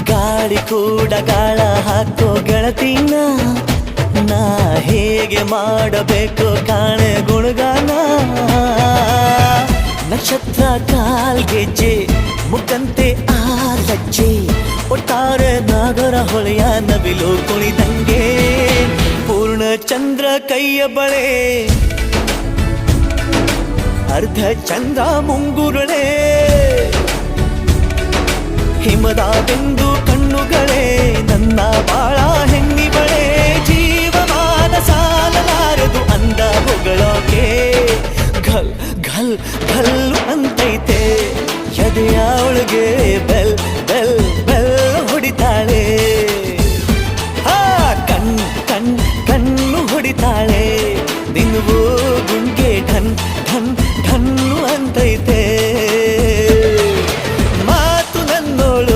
ಗಾಳಿ ಕೂಡ ಗಾಳ ಹಾಕೋ ಗೆಳತಿನ ನಾ ಹೇಗೆ ಮಾಡಬೇಕು ಕಾಣೆ ಗುಣಗಾನ ನಕ್ಷತ್ರ ಕಾಲ್ಗೆಜ್ಜೆ ಮುಖಂತೆ ಆ ಲಜ್ಜೆ ಒಟ್ಟಾರೆ ನಾಗರ ಹೊಳೆಯ ನವಿಲು ಕುಣಿದಂಗೆ ಪೂರ್ಣ ಚಂದ್ರ ಕೈಯ ಬಳೆ ಅರ್ಧ ಚಂದ್ರ ಮುಂಗುರುಳೆ ಹಿಮದ ಬಿಂದು